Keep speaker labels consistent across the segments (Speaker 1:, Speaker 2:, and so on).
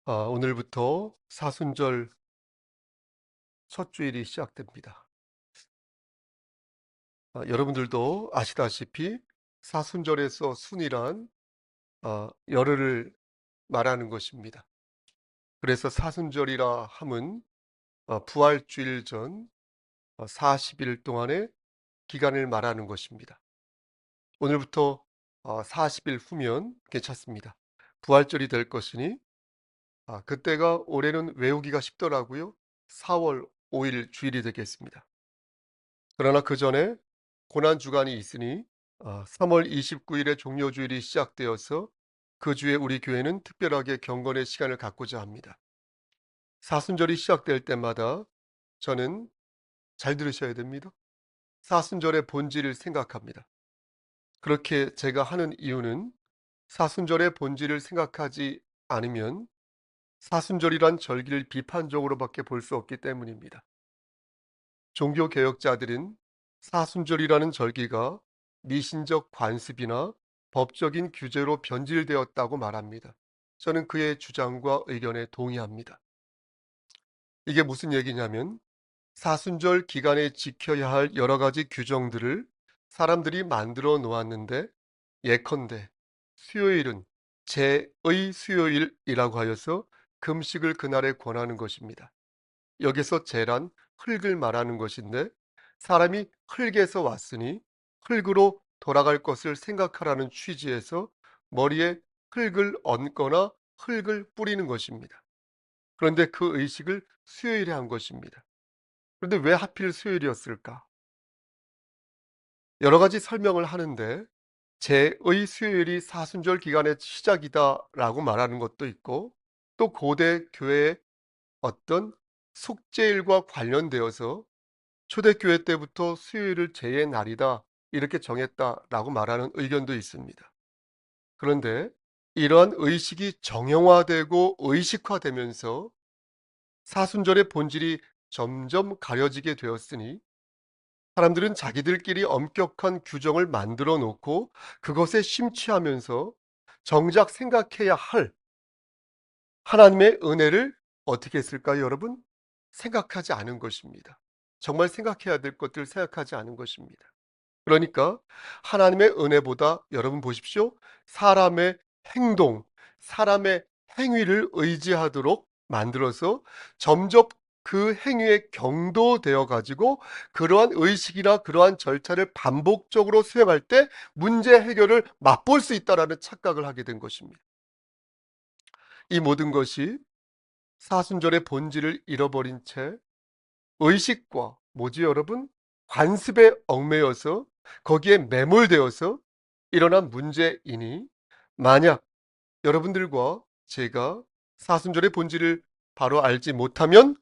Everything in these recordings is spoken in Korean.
Speaker 1: 오늘부터 사순절 첫 주일이 시작됩니다. 여러분들도 아시다시피 사순절에서 순이란 열흘을 말하는 것입니다. 그래서 사순절이라 함은 부활주일 전 40일 동안의 기간을 말하는 것입니다. 오늘부터 40일 후면 괜찮습니다. 부활절이 될 것이니 그때가 올해는 외우기가 쉽더라고요. 4월 5일 주일이 되겠습니다. 그러나 그 전에 고난주간이 있으니 3월 29일에 종료주일이 시작되어서 그 주에 우리 교회는 특별하게 경건의 시간을 갖고자 합니다. 사순절이 시작될 때마다 저는 잘 들으셔야 됩니다. 사순절의 본질을 생각합니다. 그렇게 제가 하는 이유는 사순절의 본질을 생각하지 않으면 사순절이란 절기를 비판적으로밖에 볼 수 없기 때문입니다. 종교개혁자들은 사순절이라는 절기가 미신적 관습이나 법적인 규제로 변질되었다고 말합니다. 저는 그의 주장과 의견에 동의합니다. 이게 무슨 얘기냐면 사순절 기간에 지켜야 할 여러 가지 규정들을 사람들이 만들어 놓았는데 예컨대 수요일은 제의 수요일이라고 하여서 금식을 그날에 권하는 것입니다. 여기서 제란 흙을 말하는 것인데 사람이 흙에서 왔으니 흙으로 돌아갈 것을 생각하라는 취지에서 머리에 흙을 얹거나 흙을 뿌리는 것입니다. 그런데 그 의식을 수요일에 한 것입니다. 그런데 왜 하필 수요일이었을까? 여러 가지 설명을 하는데 제의 수요일이 사순절 기간의 시작이다라고 말하는 것도 있고 또 고대 교회의 어떤 속죄일과 관련되어서 초대교회 때부터 수요일을 제의 날이다 이렇게 정했다라고 말하는 의견도 있습니다. 그런데 이러한 의식이 정형화되고 의식화되면서 사순절의 본질이 점점 가려지게 되었으니 사람들은 자기들끼리 엄격한 규정을 만들어 놓고 그것에 심취하면서 정작 생각해야 할 하나님의 은혜를 어떻게 했을까요, 여러분? 생각하지 않은 것입니다. 정말 생각해야 될 것들을 생각하지 않은 것입니다. 그러니까 하나님의 은혜보다 여러분 보십시오. 사람의 행동, 사람의 행위를 의지하도록 만들어서 점점 그 행위에 경도되어 가지고 그러한 의식이나 그러한 절차를 반복적으로 수행할 때 문제 해결을 맛볼 수 있다라는 착각을 하게 된 것입니다. 이 모든 것이 사순절의 본질을 잃어버린 채 의식과 뭐지 여러분? 관습에 얽매여서 거기에 매몰되어서 일어난 문제이니 만약 여러분들과 제가 사순절의 본질을 바로 알지 못하면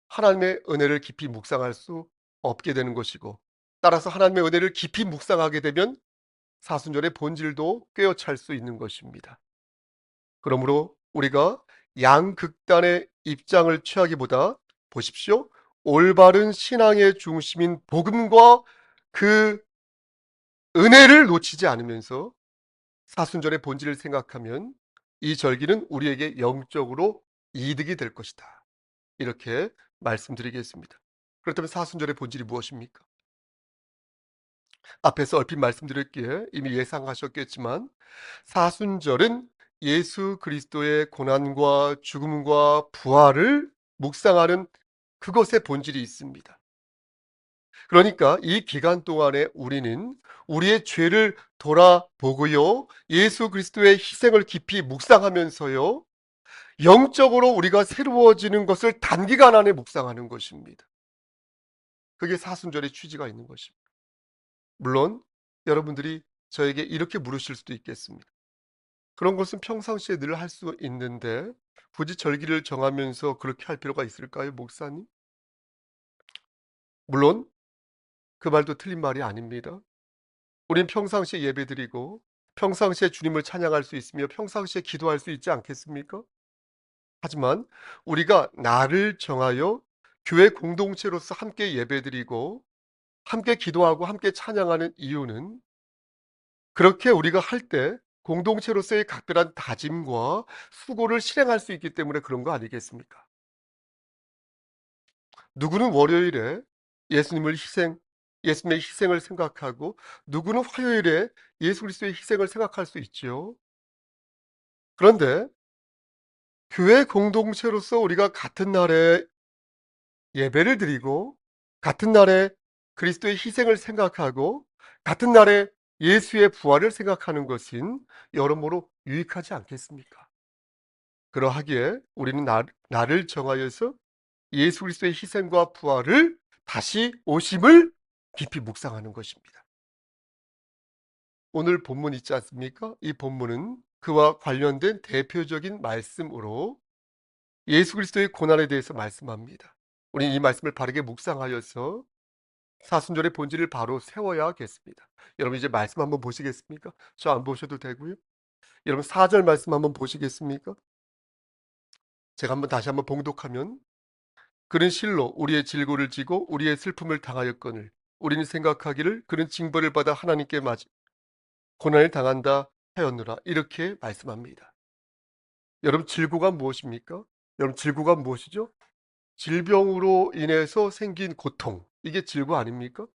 Speaker 1: 하나님의 은혜를 깊이 묵상할 수 없게 되는 것이고 따라서 하나님의 은혜를 깊이 묵상하게 되면 사순절의 본질도 꿰어찰 수 있는 것입니다. 그러므로 우리가 양극단의 입장을 취하기보다 보십시오. 올바른 신앙의 중심인 복음과 그 은혜를 놓치지 않으면서 사순절의 본질을 생각하면 이 절기는 우리에게 영적으로 이득이 될 것이다. 이렇게 말씀드리겠습니다. 그렇다면 사순절의 본질이 무엇입니까? 앞에서 얼핏 말씀드렸기에 이미 예상하셨겠지만 사순절은 예수 그리스도의 고난과 죽음과 부활을 묵상하는 그것의 본질이 있습니다. 그러니까 이 기간 동안에 우리는 우리의 죄를 돌아보고요. 예수 그리스도의 희생을 깊이 묵상하면서요. 영적으로 우리가 새로워지는 것을 단기간 안에 묵상하는 것입니다. 그게 사순절의 취지가 있는 것입니다. 물론 여러분들이 저에게 이렇게 물으실 수도 있겠습니다. 그런 것은 평상시에 늘 할 수 있는데 굳이 절기를 정하면서 그렇게 할 필요가 있을까요, 목사님? 물론 그 말도 틀린 말이 아닙니다. 우린 평상시에 예배드리고 평상시에 주님을 찬양할 수 있으며 평상시에 기도할 수 있지 않겠습니까? 하지만 우리가 날을 정하여 교회 공동체로서 함께 예배드리고 함께 기도하고 함께 찬양하는 이유는 그렇게 우리가 할 때 공동체로서의 각별한 다짐과 수고를 실행할 수 있기 때문에 그런 거 아니겠습니까? 누구는 월요일에 예수님의 희생을 생각하고 누구는 화요일에 예수 그리스도의 희생을 생각할 수 있지요. 그런데 교회 공동체로서 우리가 같은 날에 예배를 드리고 같은 날에 그리스도의 희생을 생각하고 같은 날에 예수의 부활을 생각하는 것은 여러모로 유익하지 않겠습니까? 그러하기에 우리는 날을 정하여서 예수 그리스도의 희생과 부활을 다시 오심을 깊이 묵상하는 것입니다. 오늘 본문 있지 않습니까? 이 본문은 그와 관련된 대표적인 말씀으로 예수 그리스도의 고난에 대해서 말씀합니다. 우리는 이 말씀을 바르게 묵상하여서 사순절의 본질을 바로 세워야겠습니다. 여러분 이제 말씀 한번 보시겠습니까? 저 안 보셔도 되고요. 여러분 4절 말씀 한번 보시겠습니까? 제가 다시 한번 봉독하면 그는 실로 우리의 질고를 지고 우리의 슬픔을 당하였거늘 우리는 생각하기를 그는 징벌을 받아 하나님께 맞이 고난을 당한다 하였노라. 이렇게 말씀합니다. 여러분 질고가 무엇입니까? 여러분 질고가 무엇이죠? 질병으로 인해서 생긴 고통. 이게 질고 아닙니까?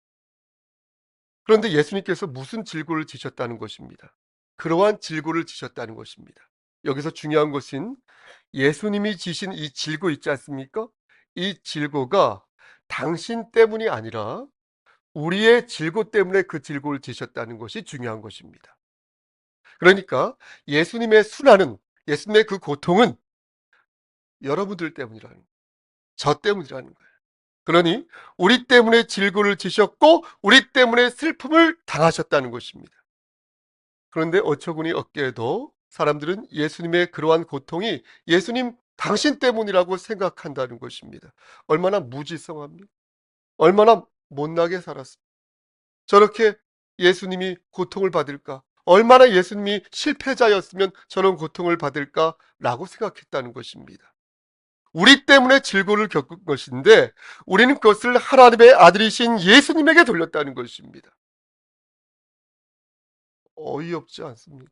Speaker 1: 그런데 예수님께서 무슨 질고를 지셨다는 것입니다. 그러한 질고를 지셨다는 것입니다. 여기서 중요한 것은 예수님이 지신 이 질고 있지 않습니까? 이 질고가 당신 때문이 아니라 우리의 질고 때문에 그 질고를 지셨다는 것이 중요한 것입니다. 그러니까 예수님의 순환은, 예수님의 그 고통은 여러분들 때문이라는 거예요. 저 때문이라는 거예요. 그러니 우리 때문에 질고를 지셨고 우리 때문에 슬픔을 당하셨다는 것입니다. 그런데 어처구니 없게도 사람들은 예수님의 그러한 고통이 예수님 당신 때문이라고 생각한다는 것입니다. 얼마나 무지성합니까? 얼마나 못나게 살았습니까? 저렇게 예수님이 고통을 받을까? 얼마나 예수님이 실패자였으면 저런 고통을 받을까라고 생각했다는 것입니다. 우리 때문에 질고를 겪은 것인데 우리는 그것을 하나님의 아들이신 예수님에게 돌렸다는 것입니다. 어이없지 않습니까?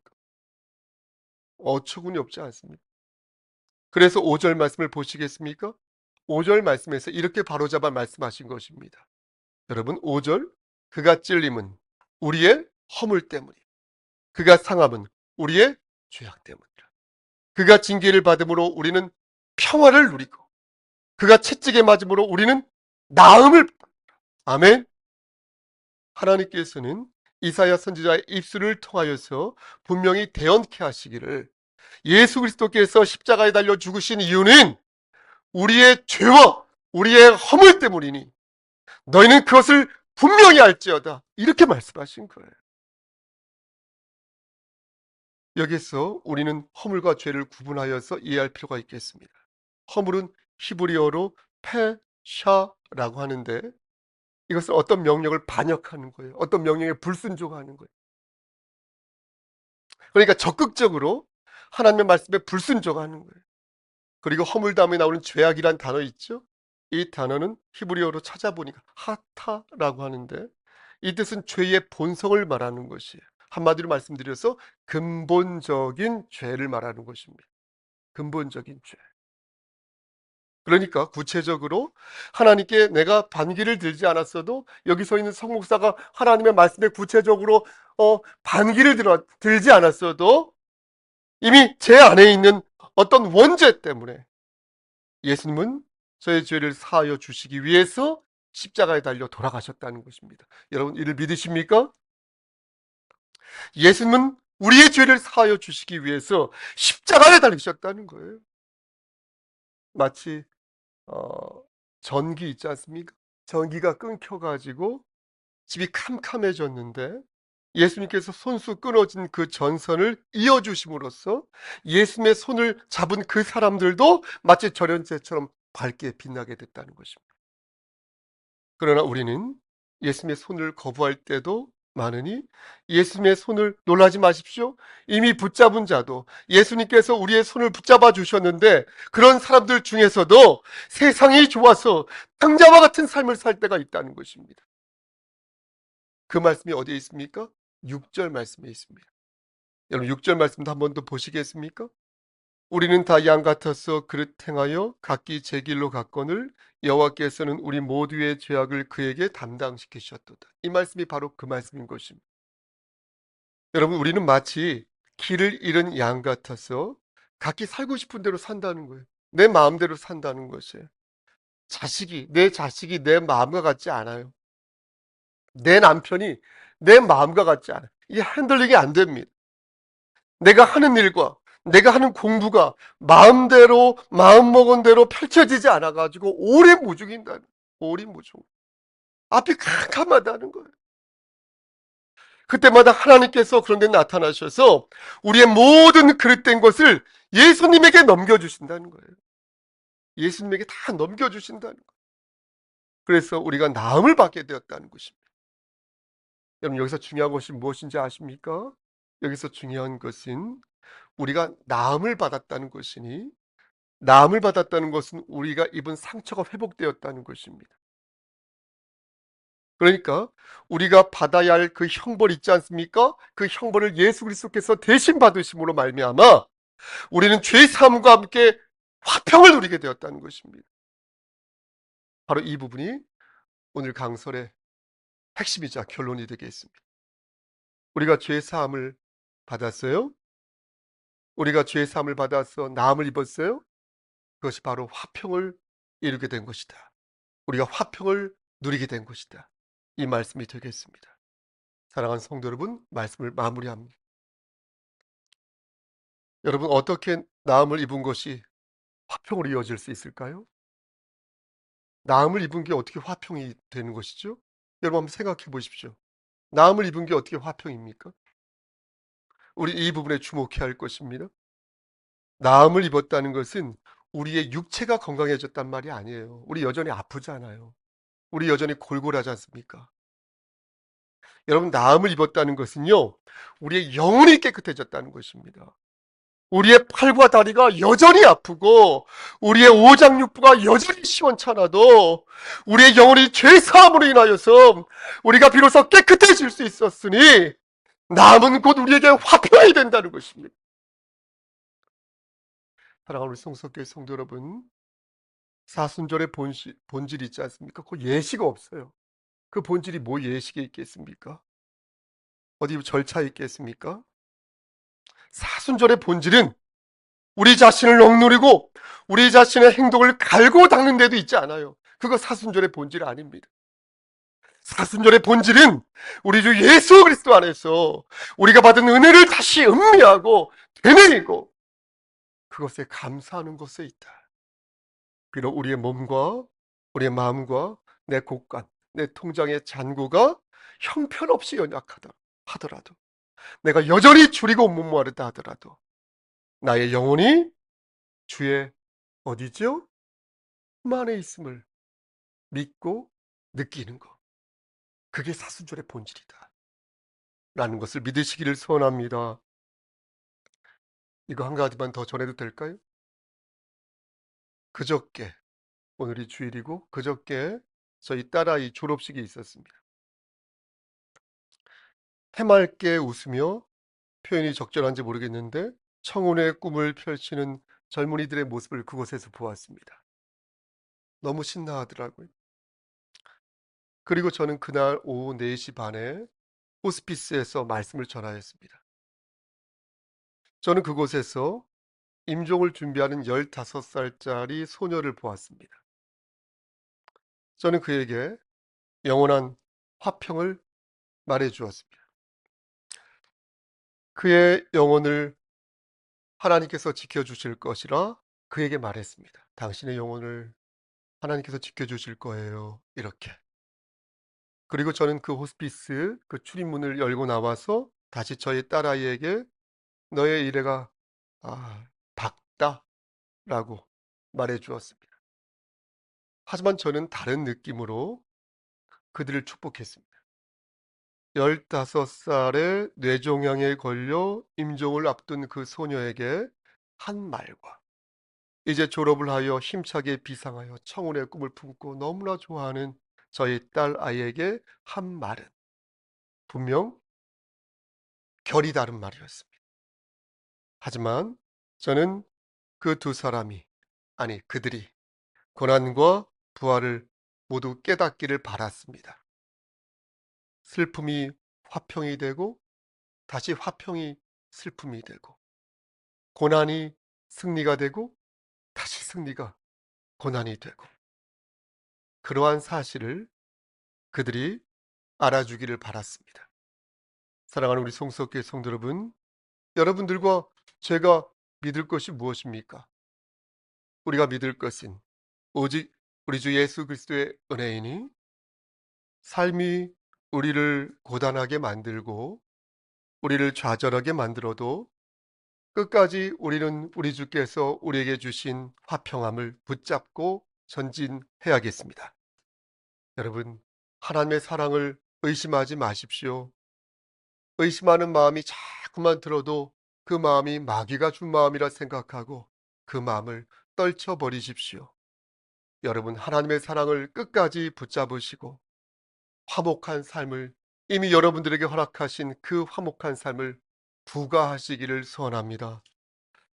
Speaker 1: 어처구니 없지 않습니까? 그래서 5절 말씀을 보시겠습니까? 5절 말씀에서 이렇게 바로잡아 말씀하신 것입니다. 여러분 5절 그가 찔림은 우리의 허물 때문이 그가 상함은 우리의 죄악 때문이라. 그가 징계를 받음으로 우리는 평화를 누리고 그가 채찍에 맞음으로 우리는 나음을. 아멘. 하나님께서는 이사야 선지자의 입술을 통하여서 분명히 대언케 하시기를 예수 그리스도께서 십자가에 달려 죽으신 이유는 우리의 죄와 우리의 허물 때문이니 너희는 그것을 분명히 알지어다. 이렇게 말씀하신 거예요. 여기서 우리는 허물과 죄를 구분하여서 이해할 필요가 있겠습니다. 허물은 히브리어로 페샤라고 하는데 이것은 어떤 명령을 반역하는 거예요. 어떤 명령에 불순종하는 거예요. 그러니까 적극적으로 하나님의 말씀에 불순종하는 거예요. 그리고 허물 다음에 나오는 죄악이란 단어 있죠? 이 단어는 히브리어로 찾아보니까 하타라고 하는데 이 뜻은 죄의 본성을 말하는 것이에요. 한마디로 말씀드려서 근본적인 죄를 말하는 것입니다. 근본적인 죄. 그러니까 구체적으로 하나님께 내가 반기를 들지 않았어도 여기 서 있는 성목사가 하나님의 말씀에 구체적으로 반기를 들지 않았어도 이미 제 안에 있는 어떤 원죄 때문에 예수님은 저의 죄를 사하여 주시기 위해서 십자가에 달려 돌아가셨다는 것입니다. 여러분 이를 믿으십니까? 예수님은 우리의 죄를 사하여 주시기 위해서 십자가에 달리셨다는 거예요. 마치 전기 있지 않습니까? 전기가 끊겨가지고 집이 캄캄해졌는데 예수님께서 손수 끊어진 그 전선을 이어주심으로써 예수님의 손을 잡은 그 사람들도 마치 절연제처럼 밝게 빛나게 됐다는 것입니다. 그러나 우리는 예수님의 손을 거부할 때도 많으니 예수님의 손을 놀라지 마십시오. 이미 붙잡은 자도 예수님께서 우리의 손을 붙잡아 주셨는데 그런 사람들 중에서도 세상이 좋아서 탕자와 같은 삶을 살 때가 있다는 것입니다. 그 말씀이 어디에 있습니까? 6절 말씀에 있습니다. 여러분 6절 말씀도 한 번 더 보시겠습니까? 우리는 다 양 같아서 그릇 행하여 각기 제 길로 갔거늘 여호와께서는 우리 모두의 죄악을 그에게 담당시키셨도다. 이 말씀이 바로 그 말씀인 것입니다. 여러분 우리는 마치 길을 잃은 양 같아서 각기 살고 싶은 대로 산다는 거예요. 내 마음대로 산다는 것이에요. 내 자식이 내 마음과 같지 않아요. 내 남편이 내 마음과 같지 않아요. 이게 핸들링이 안 됩니다. 내가 하는 일과 내가 하는 공부가 마음대로 마음먹은 대로 펼쳐지지 않아 가지고 오리무중인다는 거예요. 오리무중. 앞이 캄캄하다는 거예요. 그때마다 하나님께서 그런 데 나타나셔서 우리의 모든 그릇된 것을 예수님에게 넘겨주신다는 거예요. 예수님에게 다 넘겨주신다는 거예요. 그래서 우리가 나음을 받게 되었다는 것입니다. 여러분 여기서 중요한 것이 무엇인지 아십니까? 여기서 중요한 것은 우리가 나음을 받았다는 것이니 나음을 받았다는 것은 우리가 입은 상처가 회복되었다는 것입니다. 그러니까 우리가 받아야 할 그 형벌 있지 않습니까? 그 형벌을 예수 그리스도께서 대신 받으심으로 말미암아 우리는 죄 사함과 함께 화평을 누리게 되었다는 것입니다. 바로 이 부분이 오늘 강설의 핵심이자 결론이 되겠습니다. 우리가 죄 사함을 받았어요? 우리가 죄 사함을 받아서 나음을 입었어요? 그것이 바로 화평을 이루게 된 것이다. 우리가 화평을 누리게 된 것이다. 이 말씀이 되겠습니다. 사랑하는 성도 여러분, 말씀을 마무리합니다. 여러분 어떻게 나음을 입은 것이 화평으로 이어질 수 있을까요? 나음을 입은 게 어떻게 화평이 되는 것이죠? 여러분 한번 생각해 보십시오. 나음을 입은 게 어떻게 화평입니까? 우리 이 부분에 주목해야 할 것입니다. 나음을 입었다는 것은 우리의 육체가 건강해졌단 말이 아니에요. 우리 여전히 아프잖아요. 우리 여전히 골골하지 않습니까? 여러분 나음을 입었다는 것은요. 우리의 영혼이 깨끗해졌다는 것입니다. 우리의 팔과 다리가 여전히 아프고 우리의 오장육부가 여전히 시원찮아도 우리의 영혼이 죄사함으로 인하여서 우리가 비로소 깨끗해질 수 있었으니 남은 곧 우리에게 화평이 된다는 것입니다. 사랑하는 우리 성석교회 성도 여러분, 사순절의 본질이 있지 않습니까? 그 예시가 없어요. 그 본질이 뭐 예식에 있겠습니까? 어디 절차에 있겠습니까? 사순절의 본질은 우리 자신을 억누르고 우리 자신의 행동을 갈고 닦는 데도 있지 않아요. 그거 사순절의 본질 아닙니다. 사순절의 본질은 우리 주 예수 그리스도 안에서 우리가 받은 은혜를 다시 음미하고 되뇌이고 그것에 감사하는 것에 있다. 비록 우리의 몸과 우리의 마음과 내 곳간, 내 통장의 잔고가 형편없이 연약하다 하더라도 내가 여전히 줄이고 무모하다 하더라도 나의 영혼이 주의 어디죠? 품 안에 있음을 믿고 느끼는 것. 그게 사순절의 본질이다. 라는 것을 믿으시기를 소원합니다. 이거 한 가지만 더 전해도 될까요? 그저께, 오늘이 주일이고 그저께 저희 딸아이 졸업식이 있었습니다. 해맑게 웃으며 표현이 적절한지 모르겠는데 청혼의 꿈을 펼치는 젊은이들의 모습을 그곳에서 보았습니다. 너무 신나하더라고요. 그리고 저는 그날 오후 4시 반에 호스피스에서 말씀을 전하였습니다. 저는 그곳에서 임종을 준비하는 15살짜리 소녀를 보았습니다. 저는 그에게 영원한 화평을 말해 주었습니다. 그의 영혼을 하나님께서 지켜주실 것이라 그에게 말했습니다. 당신의 영혼을 하나님께서 지켜주실 거예요. 이렇게. 그리고 저는 그 호스피스 그 출입문을 열고 나와서 다시 저희 딸아이에게 너의 일해가 밝다라고 말해 주었습니다. 하지만 저는 다른 느낌으로 그들을 축복했습니다. 15살의 뇌종양에 걸려 임종을 앞둔 그 소녀에게 한 말과 이제 졸업을 하여 힘차게 비상하여 청혼의 꿈을 품고 너무나 좋아하는 저희 딸 아이에게 한 말은 분명 결이 다른 말이었습니다. 하지만 저는 그 두 사람이, 아니 그들이 고난과 부활을 모두 깨닫기를 바랐습니다. 슬픔이 화평이 되고 다시 화평이 슬픔이 되고, 고난이 승리가 되고 다시 승리가 고난이 되고, 그러한 사실을 그들이 알아주기를 바랐습니다. 사랑하는 우리 송석교회 성도 여러분, 여러분들과 제가 믿을 것이 무엇입니까? 우리가 믿을 것은 오직 우리 주 예수 그리스도의 은혜이니, 삶이 우리를 고단하게 만들고 우리를 좌절하게 만들어도 끝까지 우리는 우리 주께서 우리에게 주신 화평함을 붙잡고 전진해야겠습니다. 여러분, 하나님의 사랑을 의심하지 마십시오. 의심하는 마음이 자꾸만 들어도 그 마음이 마귀가 준 마음이라 생각하고 그 마음을 떨쳐버리십시오. 여러분, 하나님의 사랑을 끝까지 붙잡으시고 화목한 삶을, 이미 여러분들에게 허락하신 그 화목한 삶을 부과하시기를 소원합니다.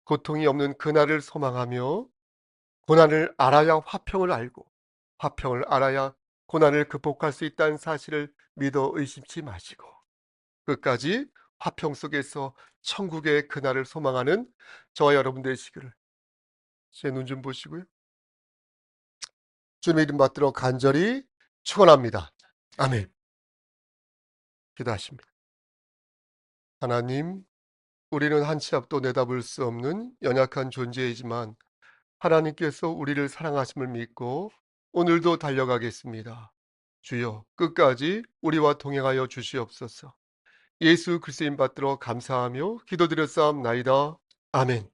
Speaker 1: 고통이 없는 그날을 소망하며, 고난을 알아야 화평을 알고 화평을 알아야 고난을 극복할 수 있다는 사실을 믿어 의심치 마시고, 끝까지 화평 속에서 천국의 그날을 소망하는 저와 여러분 되시기를, 제 눈 좀 보시고요, 주님의 이름 받들어 간절히 축원합니다. 아멘. 기도하십니다. 하나님, 우리는 한 치 앞도 내다볼 수 없는 연약한 존재이지만 하나님께서 우리를 사랑하심을 믿고 오늘도 달려가겠습니다. 주여, 끝까지 우리와 동행하여 주시옵소서. 예수 그리스도인 받들어 감사하며 기도드렸사옵나이다. 아멘.